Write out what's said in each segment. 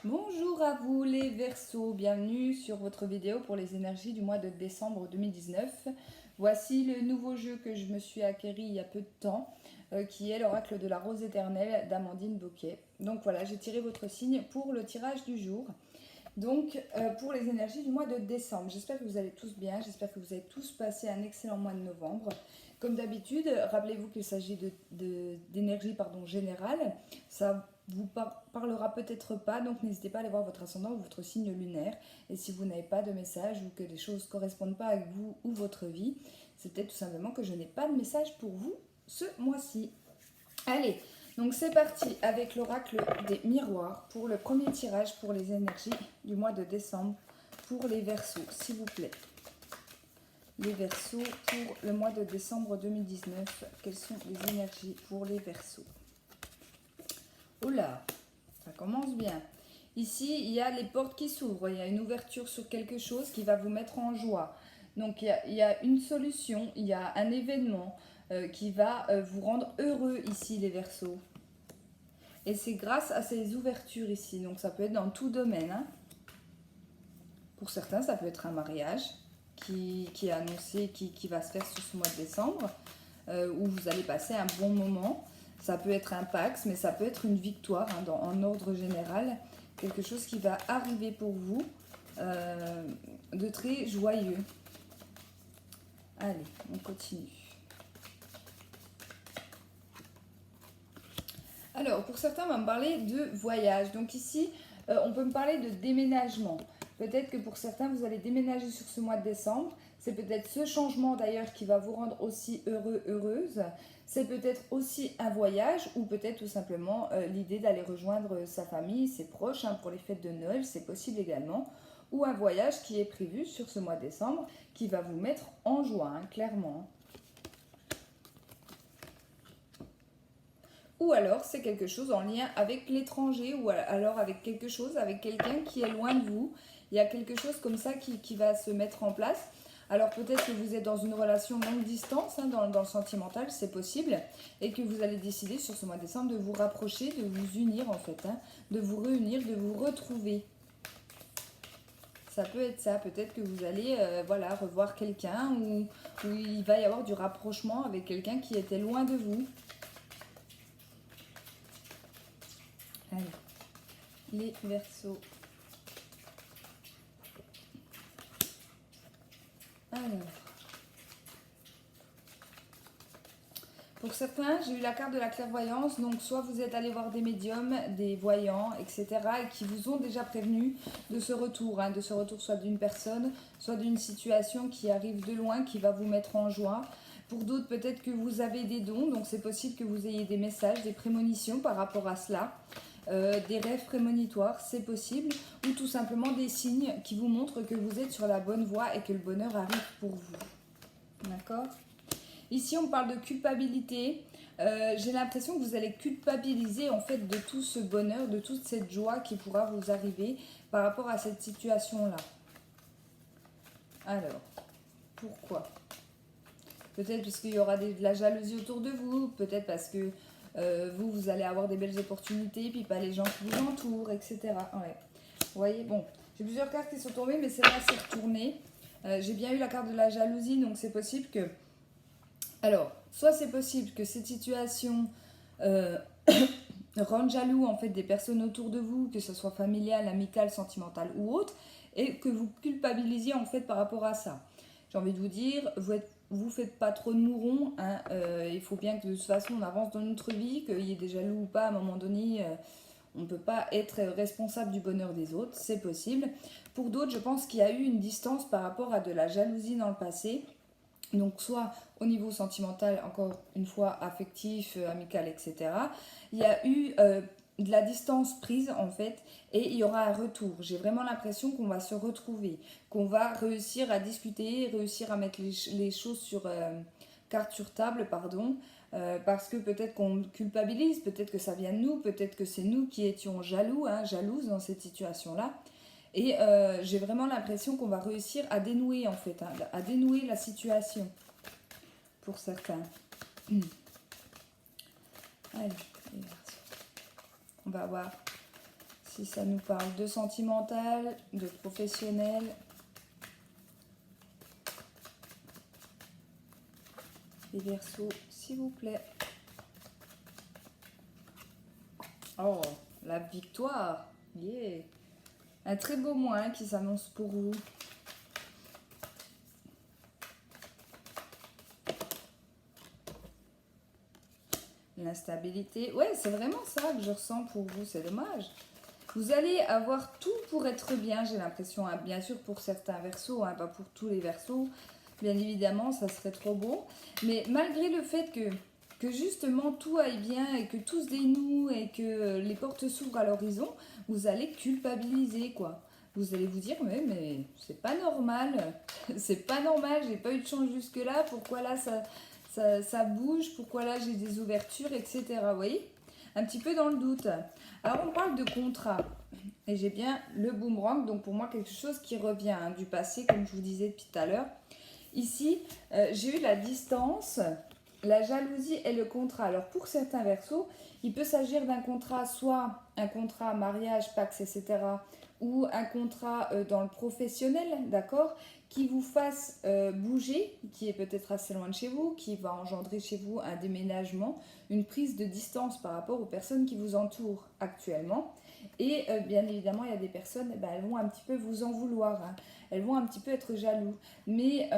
Bonjour à vous les Verseaux, bienvenue sur votre vidéo pour les énergies du mois de décembre 2019. Voici le nouveau jeu que je me suis acquéri il y a peu de temps, qui est l'oracle de la rose éternelle d'Amandine Bocquet. Donc voilà, j'ai tiré votre signe pour le tirage du jour. Donc pour les énergies du mois de décembre, j'espère que vous allez tous bien, j'espère que vous avez tous passé un excellent mois de novembre. Comme d'habitude, rappelez-vous qu'il s'agit d'énergie générale. Ça vous parlera peut-être pas, donc n'hésitez pas à aller voir votre ascendant ou votre signe lunaire. Et si vous n'avez pas de message ou que les choses ne correspondent pas avec vous ou votre vie, c'est peut-être tout simplement que je n'ai pas de message pour vous ce mois-ci. Allez, donc c'est parti avec l'oracle des miroirs pour le premier tirage pour les énergies du mois de décembre pour les Verseaux, s'il vous plaît. Les Verseaux pour le mois de décembre 2019, quelles sont les énergies pour les Verseaux? Oula, ça commence bien. Ici, il y a les portes qui s'ouvrent, il y a une ouverture sur quelque chose qui va vous mettre en joie. Donc il y a une solution, il y a un événement qui va vous rendre heureux ici les Verseaux. Et c'est grâce à ces ouvertures ici, donc ça peut être dans tout domaine. Hein. Pour certains, ça peut être un mariage qui est annoncé, qui va se faire sur ce mois de décembre, où vous allez passer un bon moment. Ça peut être un pax, mais ça peut être une victoire en ordre général. Quelque chose qui va arriver pour vous de très joyeux. Allez, on continue. Alors, pour certains, on va me parler de voyage. Donc ici, on peut me parler de déménagement. Peut-être que pour certains, vous allez déménager sur ce mois de décembre. C'est peut-être ce changement d'ailleurs qui va vous rendre aussi heureux, heureuse. C'est peut-être aussi un voyage ou peut-être tout simplement l'idée d'aller rejoindre sa famille, ses proches pour les fêtes de Noël, c'est possible également. Ou un voyage qui est prévu sur ce mois de décembre qui va vous mettre en joie, clairement. Ou alors c'est quelque chose en lien avec l'étranger ou alors avec quelque chose, avec quelqu'un qui est loin de vous. Il y a quelque chose comme ça qui va se mettre en place. Alors peut-être que vous êtes dans une relation longue distance, dans le sentimental, c'est possible, et que vous allez décider sur ce mois de décembre de vous rapprocher, de vous unir en fait, de vous réunir, de vous retrouver. Ça peut être ça, peut-être que vous allez revoir quelqu'un ou il va y avoir du rapprochement avec quelqu'un qui était loin de vous. Allez, les Verseaux. Alors, pour certains, j'ai eu la carte de la clairvoyance, donc soit vous êtes allé voir des médiums, des voyants, etc., et qui vous ont déjà prévenu de ce retour, soit d'une personne, soit d'une situation qui arrive de loin, qui va vous mettre en joie. Pour d'autres, peut-être que vous avez des dons, donc c'est possible que vous ayez des messages, des prémonitions par rapport à cela. Des rêves prémonitoires, c'est possible, ou tout simplement des signes qui vous montrent que vous êtes sur la bonne voie et que le bonheur arrive pour vous. D'accord ? Ici, on parle de culpabilité. J'ai l'impression que vous allez culpabiliser en fait de tout ce bonheur, de toute cette joie qui pourra vous arriver par rapport à cette situation-là. Alors, pourquoi ? Peut-être parce qu'il y aura de la jalousie autour de vous, peut-être parce que vous allez avoir des belles opportunités, puis pas les gens qui vous entourent, etc. Ouais. Vous voyez, bon, j'ai plusieurs cartes qui sont tombées, mais celle-là s'est retournée. J'ai bien eu la carte de la jalousie, donc c'est possible que... Alors, soit c'est possible que cette situation rende jaloux en fait des personnes autour de vous, que ce soit familial, amical, sentimental ou autre, et que vous culpabilisiez en fait par rapport à ça. J'ai envie de vous dire, vous faites pas trop de mourons, il faut bien que de toute façon on avance dans notre vie, qu'il y ait des jaloux ou pas, à un moment donné, on ne peut pas être responsable du bonheur des autres, c'est possible. Pour d'autres, je pense qu'il y a eu une distance par rapport à de la jalousie dans le passé, donc soit au niveau sentimental, encore une fois affectif, amical, etc. Il y a eu de la distance prise en fait et il y aura un retour. J'ai vraiment l'impression qu'on va se retrouver, qu'on va réussir à discuter, réussir à mettre les choses sur carte sur table, pardon, parce que peut-être qu'on culpabilise, peut-être que ça vient de nous, peut-être que c'est nous qui étions jaloux, jalouses dans cette situation-là. Et j'ai vraiment l'impression qu'on va réussir à dénouer en fait, à dénouer la situation pour certains. Allez, on va voir Si ça nous parle de sentimental, de professionnel. Les Verseaux, s'il vous plaît. Oh, la victoire. Yeah. Un très beau mois qui s'annonce pour vous. L'instabilité. Ouais, c'est vraiment ça que je ressens pour vous. C'est dommage. Vous allez avoir tout pour être bien, j'ai l'impression. Hein. Bien sûr, pour certains Verseaux, hein, pas pour tous les Verseaux. Bien évidemment, ça serait trop beau. Mais malgré le fait que justement tout aille bien et que tout se dénoue et que les portes s'ouvrent à l'horizon, vous allez culpabiliser, quoi. Vous allez vous dire, mais c'est pas normal. C'est pas normal, j'ai pas eu de chance jusque-là. Pourquoi là, ça bouge? Pourquoi là, j'ai des ouvertures, etc. Vous voyez? Un petit peu dans le doute. Alors, on parle de contrat. Et j'ai bien le boomerang. Donc, pour moi, quelque chose qui revient hein, du passé, comme je vous disais depuis tout à l'heure. Ici, j'ai eu la distance, la jalousie et le contrat. Alors pour certains Verseaux, il peut s'agir d'un contrat, soit un contrat mariage, pax, etc. ou un contrat dans le professionnel, d'accord, qui vous fasse bouger, qui est peut-être assez loin de chez vous, qui va engendrer chez vous un déménagement, une prise de distance par rapport aux personnes qui vous entourent actuellement. Et bien évidemment, il y a des personnes, elles vont un petit peu vous en vouloir. Hein. Elles vont un petit peu être jaloux. Mais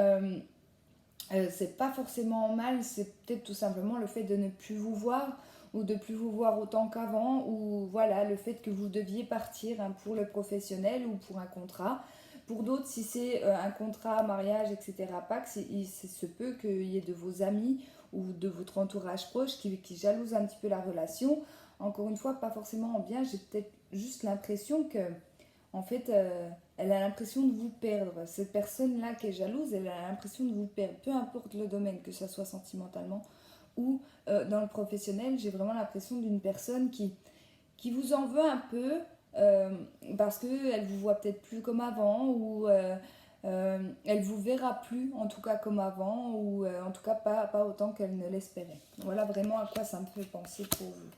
c'est pas forcément mal, c'est peut-être tout simplement le fait de ne plus vous voir ou de plus vous voir autant qu'avant ou voilà, le fait que vous deviez partir hein, pour le professionnel ou pour un contrat. Pour d'autres, si c'est un contrat, mariage, etc., Pax, il se peut qu'il y ait de vos amis ou de votre entourage proche qui jalousent un petit peu la relation. Encore une fois, pas forcément en bien, j'ai peut-être juste l'impression que en fait, elle a l'impression de vous perdre. Cette personne-là qui est jalouse, elle a l'impression de vous perdre. Peu importe le domaine, que ce soit sentimentalement ou dans le professionnel, j'ai vraiment l'impression d'une personne qui vous en veut un peu parce qu'elle vous voit peut-être plus comme avant ou elle vous verra plus en tout cas comme avant ou en tout cas pas autant qu'elle ne l'espérait. Voilà vraiment à quoi ça me fait penser pour vous.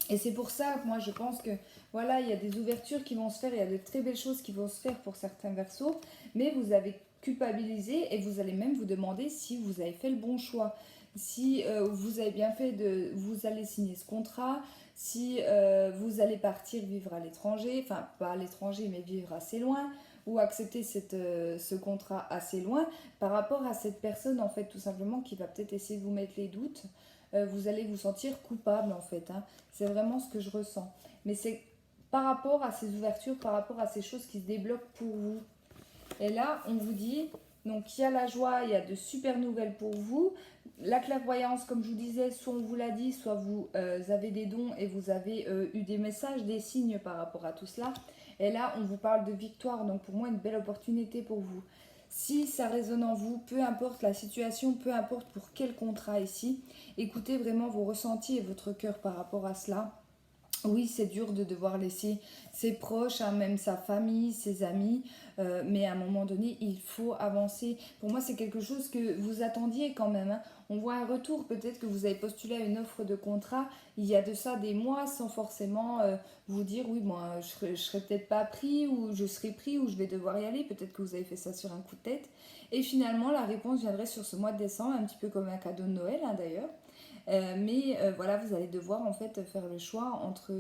Et c'est pour ça que moi je pense que voilà, il y a des ouvertures qui vont se faire, il y a de très belles choses qui vont se faire pour certains Verseaux, mais vous avez culpabilisé et vous allez même vous demander si vous avez fait le bon choix, si vous avez bien fait de, vous allez signer ce contrat, si vous allez partir vivre à l'étranger, enfin pas à l'étranger mais vivre assez loin, ou accepter ce contrat assez loin par rapport à cette personne en fait tout simplement qui va peut-être essayer de vous mettre les doutes. Vous allez vous sentir coupable en fait. Hein. C'est vraiment ce que je ressens. Mais c'est par rapport à ces ouvertures, par rapport à ces choses qui se débloquent pour vous. Et là, on vous dit, donc il y a la joie, il y a de super nouvelles pour vous. La clairvoyance, comme je vous disais, soit on vous l'a dit, soit vous avez des dons et vous avez eu des messages, des signes par rapport à tout cela. Et là, on vous parle de victoire, donc pour moi, une belle opportunité pour vous. Si ça résonne en vous, peu importe la situation, peu importe pour quel contrat ici, écoutez vraiment vos ressentis et votre cœur par rapport à cela. Oui, c'est dur de devoir laisser ses proches, hein, même sa famille, ses amis, mais à un moment donné, il faut avancer. Pour moi, c'est quelque chose que vous attendiez quand même. Hein. On voit un retour, peut-être que vous avez postulé à une offre de contrat il y a de ça des mois sans forcément vous dire oui, moi, je serai peut-être pas pris ou je serai pris ou je vais devoir y aller. Peut-être que vous avez fait ça sur un coup de tête. Et finalement, la réponse viendrait sur ce mois de décembre, un petit peu comme un cadeau de Noël hein, d'ailleurs. Mais voilà, vous allez devoir en fait faire le choix entre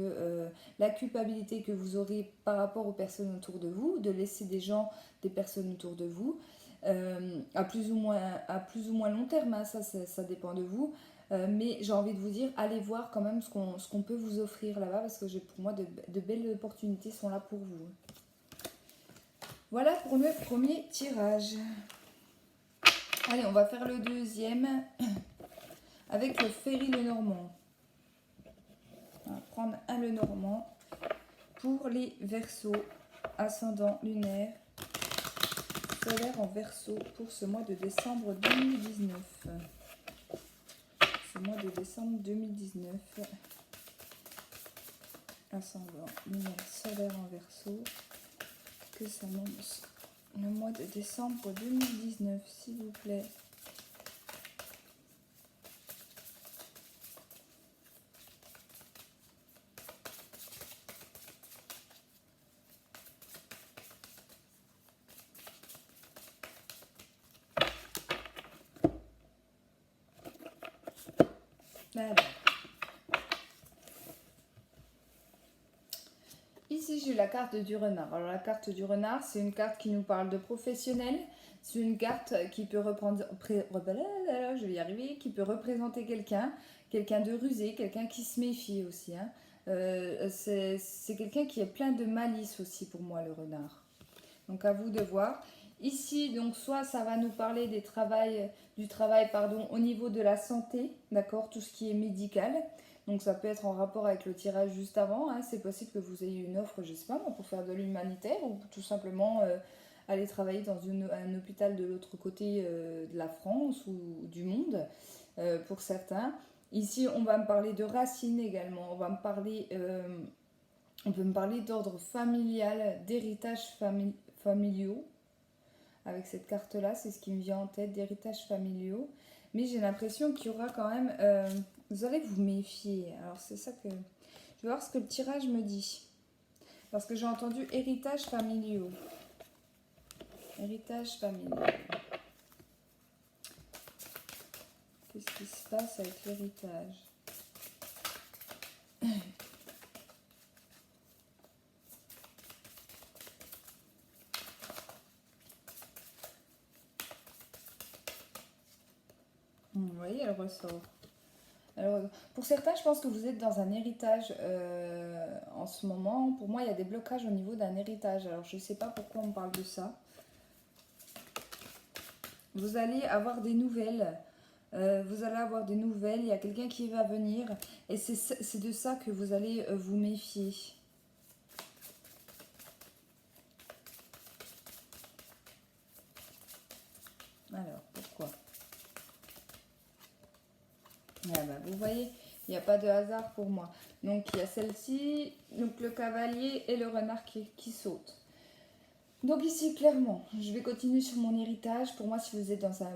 la culpabilité que vous aurez par rapport aux personnes autour de vous, de laisser des personnes autour de vous, à plus ou moins long terme, hein, ça dépend de vous. Mais j'ai envie de vous dire, allez voir quand même ce qu'on peut vous offrir là-bas, parce que pour moi, de belles opportunités sont là pour vous. Voilà pour le premier tirage. Allez, on va faire le deuxième. Avec le Ferry Lenormand. On va prendre un Lenormand pour les Verseaux, ascendant lunaire, solaire en Verseau pour ce mois de décembre 2019. Ce mois de décembre 2019, ascendant lunaire, solaire en Verseau, que s'annonce le mois de décembre 2019, s'il vous plaît. Alors, ici, j'ai la carte du renard. Alors, la carte du renard, c'est une carte qui nous parle de professionnel. C'est une carte qui peut reprendre, je vais y arriver, qui peut représenter quelqu'un de rusé, quelqu'un qui se méfie aussi. Hein. C'est quelqu'un qui est plein de malice aussi pour moi, le renard. Donc à vous de voir. Ici, donc soit ça va nous parler du travail, au niveau de la santé, d'accord, tout ce qui est médical. Donc ça peut être en rapport avec le tirage juste avant. Hein. C'est possible que vous ayez une offre, je sais pas, pour faire de l'humanitaire ou tout simplement aller travailler dans un hôpital de l'autre côté de la France ou du monde, pour certains. Ici, on va me parler de racines également. On peut me parler d'ordre familial, d'héritage familiaux. Avec cette carte-là, c'est ce qui me vient en tête, d'héritage familiaux. Mais j'ai l'impression qu'il y aura quand même... vous allez vous méfier. Alors c'est ça que... Je vais voir ce que le tirage me dit. Parce que j'ai entendu héritage familiaux. Héritage familial. Qu'est-ce qui se passe avec l'héritage ? Vous voyez, elle ressort. Alors, pour certains, je pense que vous êtes dans un héritage en ce moment. Pour moi, il y a des blocages au niveau d'un héritage. Alors, je ne sais pas pourquoi on parle de ça. Vous allez avoir des nouvelles. Il y a quelqu'un qui va venir. Et c'est de ça que vous allez vous méfier. Alors, pourquoi ? Ah bah, vous voyez, il n'y a pas de hasard pour moi. Donc, il y a celle-ci, donc le cavalier et le renard qui sautent. Donc ici, clairement, je vais continuer sur mon héritage. Pour moi, si vous êtes dans un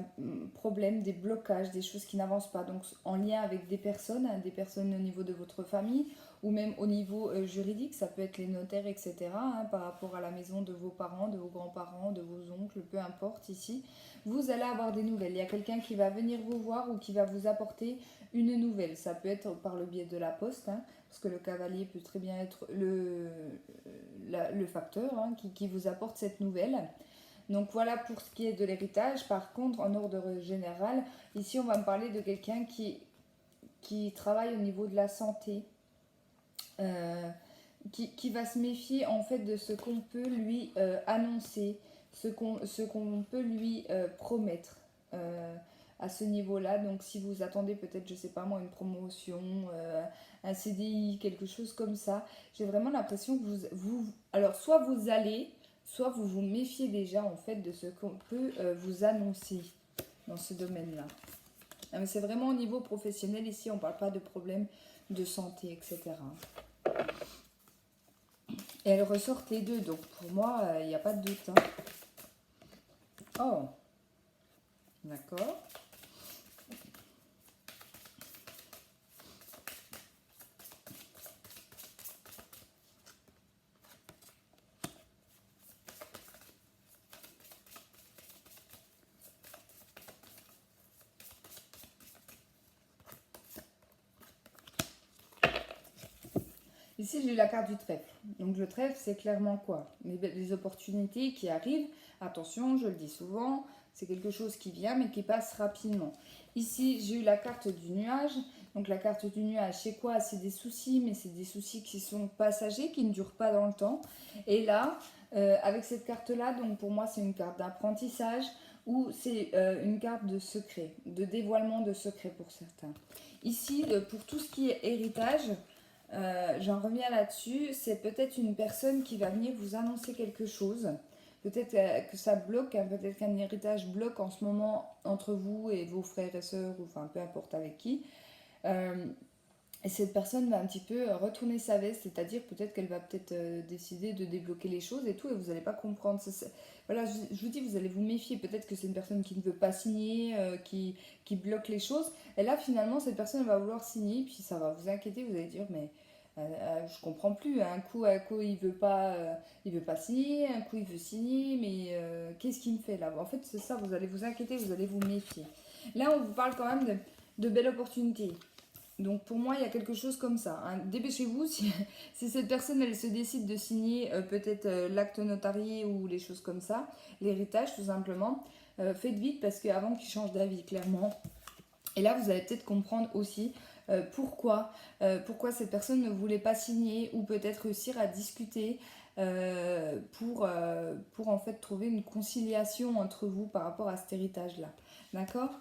problème, des blocages, des choses qui n'avancent pas, donc en lien avec des personnes, hein, des personnes au niveau de votre famille, ou même au niveau juridique, ça peut être les notaires, etc., hein, par rapport à la maison de vos parents, de vos grands-parents, de vos oncles, peu importe ici, vous allez avoir des nouvelles. Il y a quelqu'un qui va venir vous voir ou qui va vous apporter une nouvelle. Ça peut être par le biais de la poste, hein, parce que le cavalier peut très bien être le facteur hein, qui vous apporte cette nouvelle. Donc voilà pour ce qui est de l'héritage. Par contre, en ordre général, ici on va me parler de quelqu'un qui travaille au niveau de la santé, qui va se méfier en fait de ce qu'on peut lui annoncer, ce qu'on peut lui promettre. À ce niveau-là, donc si vous attendez peut-être, je sais pas moi, une promotion, un CDI, quelque chose comme ça, j'ai vraiment l'impression que alors soit vous allez, soit vous vous méfiez déjà en fait de ce qu'on peut vous annoncer dans ce domaine-là. Mais c'est vraiment au niveau professionnel, ici on parle pas de problèmes de santé, etc. Et elles ressortent les deux, donc pour moi, il n'y a pas de doute. Hein. Oh, d'accord. Ici, j'ai eu la carte du trèfle. Donc, le trèfle, c'est clairement quoi ? Les opportunités qui arrivent. Attention, je le dis souvent, c'est quelque chose qui vient, mais qui passe rapidement. Ici, j'ai eu la carte du nuage. Donc, la carte du nuage, c'est quoi ? C'est des soucis, mais c'est des soucis qui sont passagers, qui ne durent pas dans le temps. Et là, avec cette carte-là, donc pour moi, c'est une carte d'apprentissage ou c'est une carte de secret, de dévoilement de secret pour certains. Ici, pour tout ce qui est héritage, j'en reviens là-dessus, c'est peut-être une personne qui va venir vous annoncer quelque chose. Peut-être que ça bloque, hein, peut-être qu'un héritage bloque en ce moment entre vous et vos frères et sœurs, ou enfin peu importe avec qui. Et cette personne va un petit peu retourner sa veste, c'est-à-dire peut-être qu'elle va peut-être décider de débloquer les choses et tout, et vous n'allez pas comprendre. Voilà, je vous dis, vous allez vous méfier. Peut-être que c'est une personne qui ne veut pas signer, qui bloque les choses. Et là, finalement, cette personne va vouloir signer, puis ça va vous inquiéter. Vous allez dire, mais je comprends plus. Un coup, il veut pas signer, un coup, il veut signer, mais qu'est-ce qu'il me fait là ? En fait, c'est ça, vous allez vous inquiéter, vous allez vous méfier. Là, on vous parle quand même de belles opportunités. Donc pour moi, il y a quelque chose comme ça, hein. Dépêchez-vous si cette personne, elle se décide de signer peut-être l'acte notarié ou les choses comme ça, l'héritage tout simplement. Faites vite parce qu'avant qu'il change d'avis, clairement. Et là, vous allez peut-être comprendre aussi pourquoi cette personne ne voulait pas signer ou peut-être réussir à discuter pour en fait trouver une conciliation entre vous par rapport à cet héritage-là. D'accord?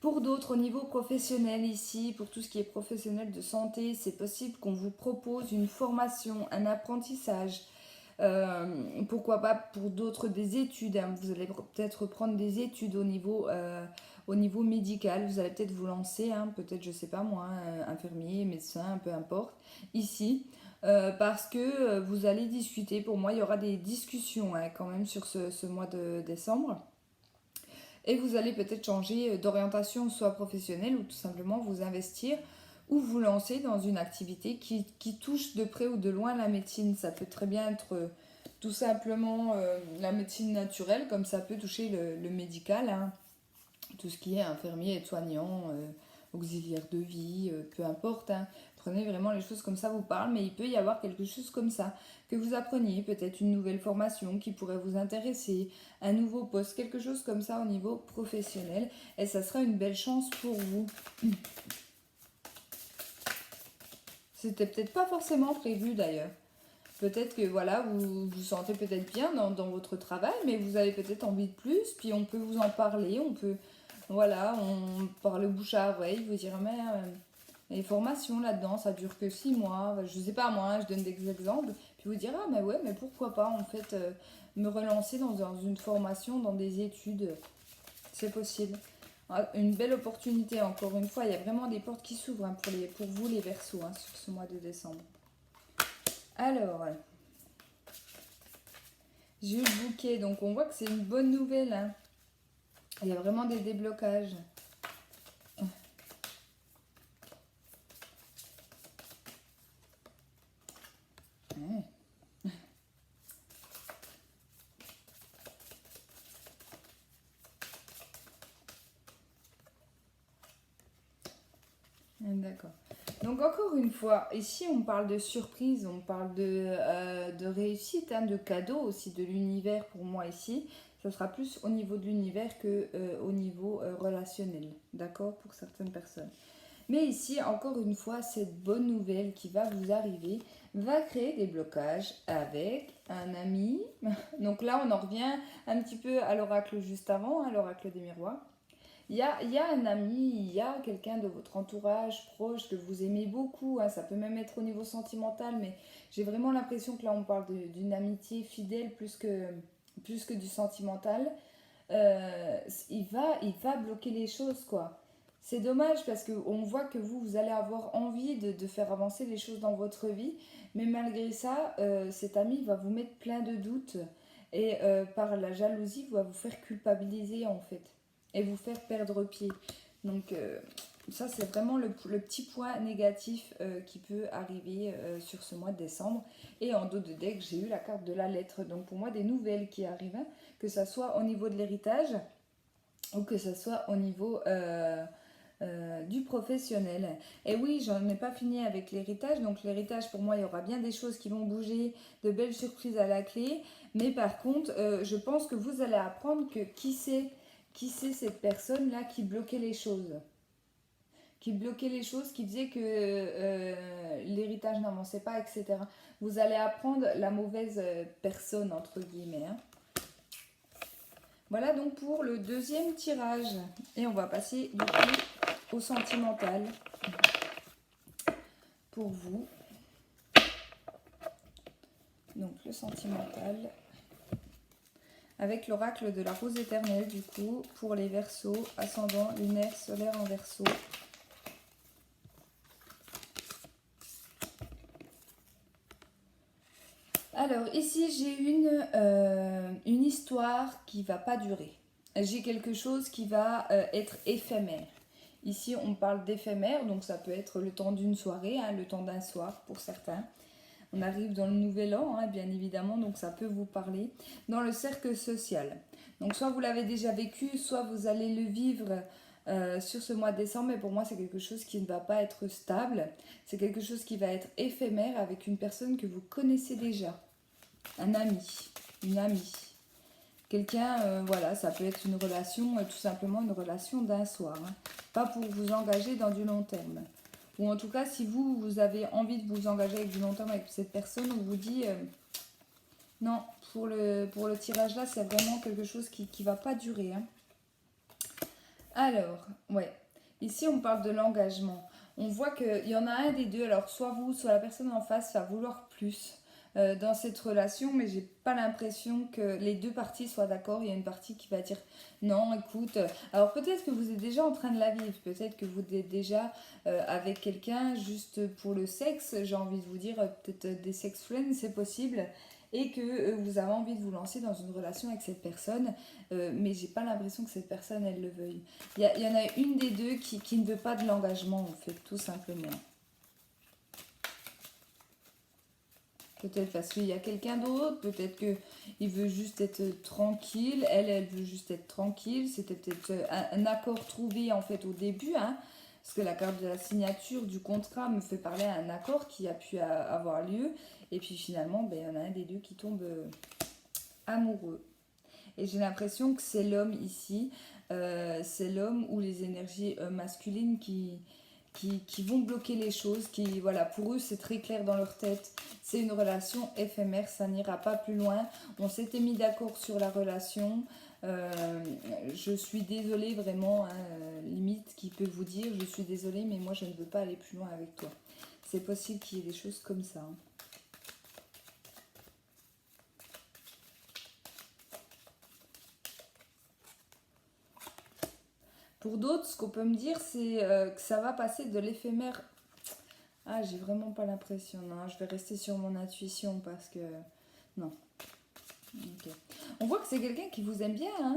Pour d'autres, au niveau professionnel ici, pour tout ce qui est professionnel de santé, c'est possible qu'on vous propose une formation, un apprentissage. Pourquoi pas pour d'autres des études, hein. Vous allez peut-être reprendre des études au niveau médical. Vous allez peut-être vous lancer, hein, peut-être, je sais pas moi, infirmier, médecin, peu importe, ici. Parce que vous allez discuter. Pour moi, il y aura des discussions, hein, quand même sur ce mois de décembre. Et vous allez peut-être changer d'orientation, soit professionnelle ou tout simplement vous investir ou vous lancer dans une activité qui touche de près ou de loin la médecine. Ça peut très bien être tout simplement la médecine naturelle, comme ça peut toucher le médical, hein. Tout ce qui est infirmier, aide-soignant, auxiliaire de vie, peu importe, hein. Prenez vraiment les choses comme ça vous parlent, mais il peut y avoir quelque chose comme ça, que vous appreniez, peut-être une nouvelle formation qui pourrait vous intéresser, un nouveau poste, quelque chose comme ça au niveau professionnel, et ça sera une belle chance pour vous. C'était peut-être pas forcément prévu d'ailleurs. Peut-être que voilà, vous vous sentez peut-être bien dans votre travail, mais vous avez peut-être envie de plus, puis on peut vous en parler, voilà, on parle bouche à oreille, vous dire, mais les formations là-dedans, ça dure que 6 mois, je sais pas moi, je donne des exemples, puis vous dire, ah mais ouais, mais pourquoi pas en fait me relancer dans une formation, dans des études, c'est possible. Une belle opportunité, encore une fois, il y a vraiment des portes qui s'ouvrent, hein, pour vous les Verseaux, hein, sur ce mois de décembre. Alors, j'ai eu le bouquet, donc on voit que c'est une bonne nouvelle, hein. Il y a vraiment des déblocages. Ouais. D'accord. Donc encore une fois, ici on parle de surprise, on parle de réussite, hein, de cadeau aussi, de l'univers pour moi ici. Ça sera plus au niveau de l'univers que au niveau relationnel, d'accord, pour certaines personnes. Mais ici, encore une fois, cette bonne nouvelle qui va vous arriver va créer des blocages avec un ami. Donc là, on en revient un petit peu à l'oracle juste avant, hein, l'oracle des miroirs. Il y a un ami, il y a quelqu'un de votre entourage proche que vous aimez beaucoup, hein, ça peut même être au niveau sentimental, mais j'ai vraiment l'impression que là on parle d'une amitié fidèle plus que du sentimental. Il va bloquer les choses, quoi. C'est dommage parce qu'on voit que vous allez avoir envie de faire avancer les choses dans votre vie, mais malgré ça, cet ami va vous mettre plein de doutes et par la jalousie, va vous faire culpabiliser en fait et vous faire perdre pied. Donc ça, c'est vraiment le petit point négatif qui peut arriver sur ce mois de décembre. Et en dos de deck, j'ai eu la carte de la lettre. Donc pour moi, des nouvelles qui arrivent, hein, que ça soit au niveau de l'héritage ou que ça soit au niveau du professionnel. Et oui, j'en ai pas fini avec l'héritage. Donc l'héritage, pour moi, il y aura bien des choses qui vont bouger, de belles surprises à la clé. Mais par contre, je pense que vous allez apprendre que qui c'est cette personne-là qui bloquait les choses. Qui bloquait les choses, qui faisait que l'héritage n'avançait pas, etc. Vous allez apprendre la mauvaise personne, entre guillemets, hein. Voilà donc pour le deuxième tirage. Et on va passer du coup au sentimental pour vous. Donc le sentimental avec l'oracle de la rose éternelle du coup pour les Verseaux, ascendant lunaire solaire en Verseau. Alors ici j'ai une histoire qui va pas durer. J'ai quelque chose qui va être éphémère. Ici on parle d'éphémère, donc ça peut être le temps d'une soirée, hein, le temps d'un soir pour certains. On arrive dans le nouvel an, hein, bien évidemment, donc ça peut vous parler. Dans le cercle social. Donc soit vous l'avez déjà vécu, soit vous allez le vivre sur ce mois de décembre, mais pour moi c'est quelque chose qui ne va pas être stable, c'est quelque chose qui va être éphémère avec une personne que vous connaissez déjà, un ami, une amie, quelqu'un, voilà, ça peut être une relation, tout simplement une relation d'un soir, hein. Pas pour vous engager dans du long terme. Ou en tout cas, si vous avez envie de vous engager avec du long terme avec cette personne, on vous dit, non, pour le tirage là, c'est vraiment quelque chose qui ne va pas durer, hein. Alors, ouais, ici on parle de l'engagement. On voit qu'il y en a un des deux, alors soit vous, soit la personne en face va vouloir plus dans cette relation, mais j'ai pas l'impression que les deux parties soient d'accord. Il y a une partie qui va dire non, écoute, alors peut-être que vous êtes déjà en train de la vivre, peut-être que vous êtes déjà avec quelqu'un juste pour le sexe, j'ai envie de vous dire, peut-être des sex friends, c'est possible, et que vous avez envie de vous lancer dans une relation avec cette personne, mais j'ai pas l'impression que cette personne elle le veuille. Il y en a une des deux qui ne veut pas de l'engagement en fait, tout simplement. Peut-être parce qu'il y a quelqu'un d'autre, peut-être qu'il veut juste être tranquille, elle veut juste être tranquille. C'était peut-être un accord trouvé en fait au début, hein, parce que la carte de la signature du contrat me fait parler à un accord qui a pu avoir lieu. Et puis finalement, ben, il y en a un des deux qui tombe amoureux. Et j'ai l'impression que c'est l'homme ici, c'est l'homme ou les énergies masculines qui vont bloquer les choses, qui, voilà, pour eux c'est très clair dans leur tête, c'est une relation éphémère, ça n'ira pas plus loin, on s'était mis d'accord sur la relation, je suis désolée vraiment, hein, limite qui peut vous dire, je suis désolée mais moi je ne veux pas aller plus loin avec toi. C'est possible qu'il y ait des choses comme ça, hein. Pour d'autres, ce qu'on peut me dire, c'est que ça va passer de l'éphémère. Ah, j'ai vraiment pas l'impression. Non, je vais rester sur mon intuition parce que. Non. Ok. On voit que c'est quelqu'un qui vous aime bien, hein.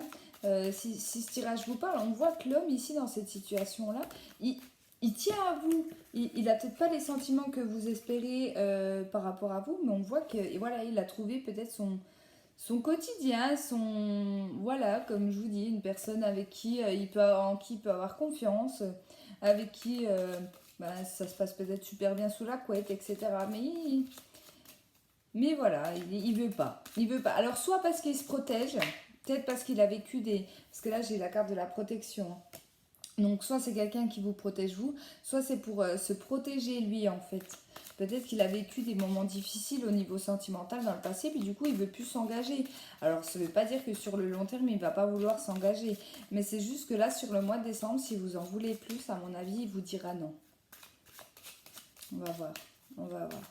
Si ce tirage vous parle, on voit que l'homme ici, dans cette situation-là, il tient à vous. Il a peut-être pas les sentiments que vous espérez par rapport à vous, mais on voit que, et voilà, il a trouvé peut-être son quotidien, voilà, comme je vous dis, une personne avec qui en qui il peut avoir confiance, avec qui bah, ça se passe peut-être super bien sous la couette, etc. Mais voilà, il veut pas. Il veut pas. Alors, soit parce qu'il se protège, peut-être parce qu'il a vécu des. Parce que là, j'ai la carte de la protection, hein. Donc, soit c'est quelqu'un qui vous protège vous, soit c'est pour se protéger lui, en fait. Peut-être qu'il a vécu des moments difficiles au niveau sentimental dans le passé, puis du coup, il veut plus s'engager. Alors, ça ne veut pas dire que sur le long terme, il ne va pas vouloir s'engager. Mais c'est juste que là, sur le mois de décembre, si vous en voulez plus, à mon avis, il vous dira non. On va voir. On va voir.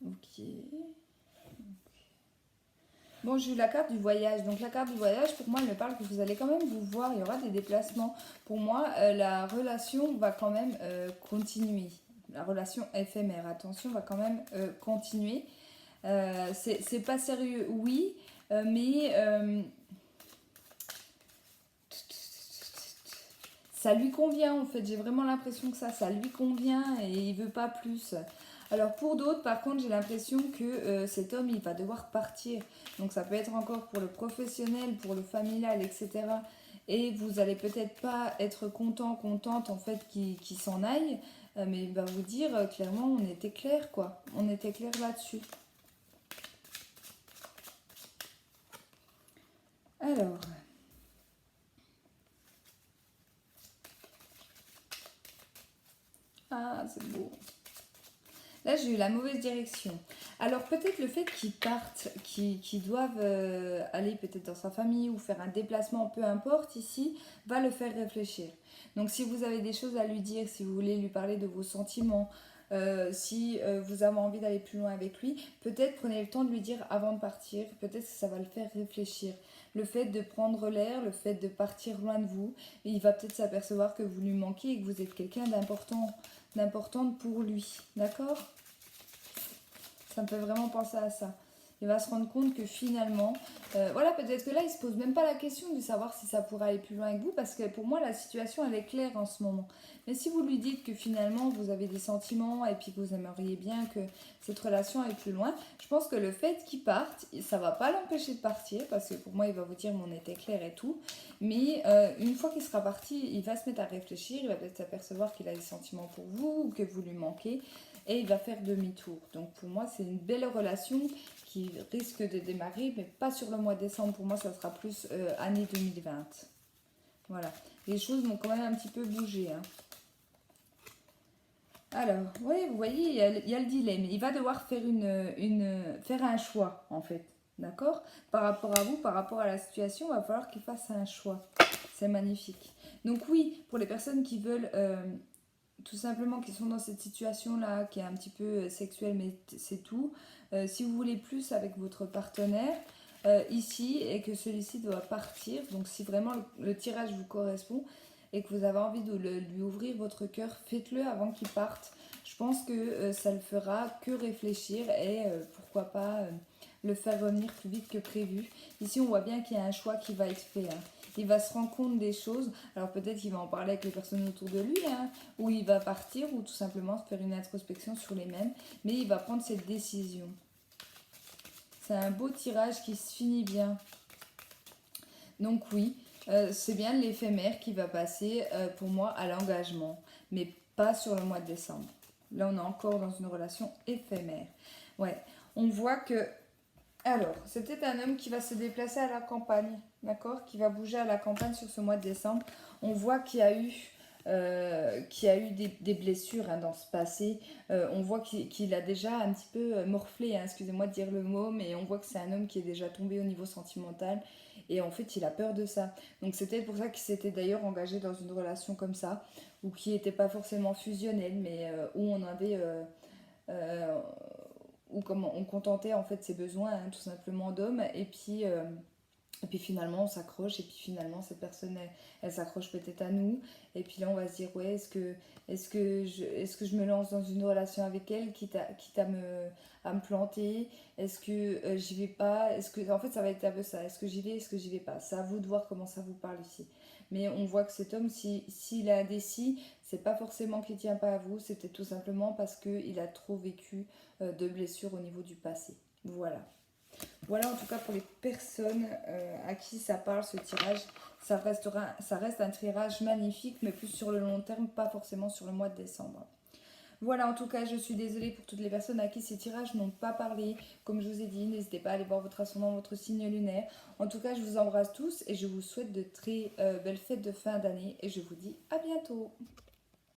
Ok. Bon, j'ai eu la carte du voyage. Donc, la carte du voyage, pour moi, elle me parle que vous allez quand même vous voir. Il y aura des déplacements. Pour moi, la relation va quand même continuer. La relation éphémère, attention, va quand même continuer. C'est pas sérieux, oui, mais ça lui convient en fait. J'ai vraiment l'impression que ça lui convient et il veut pas plus. Alors pour d'autres, par contre, j'ai l'impression que cet homme, il va devoir partir. Donc ça peut être encore pour le professionnel, pour le familial, etc. Et vous allez peut-être pas être content, contente en fait qu'il s'en aille, mais il va vous dire clairement, on était clair quoi. On était clair là-dessus. Alors, ah c'est beau. Là, j'ai eu la mauvaise direction. Alors, peut-être le fait qu'ils partent, qu'ils doivent aller peut-être dans sa famille ou faire un déplacement, peu importe, ici, va le faire réfléchir. Donc, si vous avez des choses à lui dire, si vous voulez lui parler de vos sentiments, si vous avez envie d'aller plus loin avec lui, peut-être prenez le temps de lui dire avant de partir. Peut-être que ça va le faire réfléchir. Le fait de prendre l'air, le fait de partir loin de vous, et il va peut-être s'apercevoir que vous lui manquez et que vous êtes quelqu'un d'importante pour lui. D'accord? Ça me fait vraiment penser à ça. il va se rendre compte que finalement, voilà, peut-être que là, il se pose même pas la question de savoir si ça pourrait aller plus loin avec vous, parce que pour moi, la situation, elle est claire en ce moment. Mais si vous lui dites que finalement, vous avez des sentiments et puis que vous aimeriez bien que cette relation aille plus loin, je pense que le fait qu'il parte, ça va pas l'empêcher de partir, parce que pour moi, il va vous dire, mon était clair et tout. Mais une fois qu'il sera parti, il va se mettre à réfléchir, il va peut-être s'apercevoir qu'il a des sentiments pour vous ou que vous lui manquez, et il va faire demi-tour. Donc pour moi, c'est une belle relation qui risque de démarrer, mais pas sur le mois de décembre. Pour moi, ça sera plus année 2020. Voilà. Les choses vont quand même un petit peu bouger. Hein. Alors, oui, vous voyez, il y a le dilemme. Il va devoir faire, faire un choix, en fait. D'accord. Par rapport à vous, par rapport à la situation, il va falloir qu'il fasse un choix. C'est magnifique. Donc oui, pour les personnes qui veulent tout simplement qui sont dans cette situation-là, qui est un petit peu sexuelle, mais c'est tout. Si vous voulez plus avec votre partenaire, ici, et que celui-ci doit partir, donc si vraiment le tirage vous correspond et que vous avez envie de lui ouvrir votre cœur, faites-le avant qu'il parte. Je pense que ça le fera que réfléchir et pourquoi pas le faire revenir plus vite que prévu. Ici, on voit bien qu'il y a un choix qui va être fait. Hein. Il va se rendre compte des choses. Alors peut-être qu'il va en parler avec les personnes autour de lui, hein, ou il va partir, ou tout simplement faire une introspection sur les mêmes. Mais il va prendre cette décision. C'est un beau tirage qui se finit bien. Donc oui, c'est bien l'éphémère qui va passer pour moi à l'engagement, mais pas sur le mois de décembre. Là, on est encore dans une relation éphémère. Ouais, on voit que... Alors, c'est peut-être un homme qui va se déplacer à la campagne, d'accord? Qui va bouger à la campagne sur ce mois de décembre. On voit qu'il y a eu des blessures hein, dans ce passé. On voit qu'il a déjà un petit peu morflé, hein, excusez-moi de dire le mot, mais on voit que c'est un homme qui est déjà tombé au niveau sentimental. Et en fait, il a peur de ça. Donc c'est peut-être pour ça qu'il s'était d'ailleurs engagé dans une relation comme ça, ou qui n'était pas forcément fusionnelle, mais où on avait... euh, où comment on contentait en fait ses besoins hein, tout simplement d'homme et puis finalement on s'accroche et puis finalement cette personne elle s'accroche peut-être à nous et puis là on va se dire ouais est-ce que je me lance dans une relation avec elle quitte à me planter est-ce que j'y vais pas est-ce que en fait ça va être un peu ça est-ce que j'y vais est-ce que j'y vais pas c'est à vous de voir comment ça vous parle ici mais on voit que cet homme s'il a des si c'est pas forcément qu'il tient pas à vous c'est peut-être tout simplement parce qu'il a trop vécu de blessures au niveau du passé voilà. Voilà en tout cas pour les personnes à qui ça parle ce tirage. Ça reste un tirage magnifique, mais plus sur le long terme, pas forcément sur le mois de décembre. Voilà, en tout cas, je suis désolée pour toutes les personnes à qui ces tirages n'ont pas parlé. Comme je vous ai dit, n'hésitez pas à aller voir votre ascendant, votre signe lunaire. En tout cas, je vous embrasse tous et je vous souhaite de très belles fêtes de fin d'année et je vous dis à bientôt.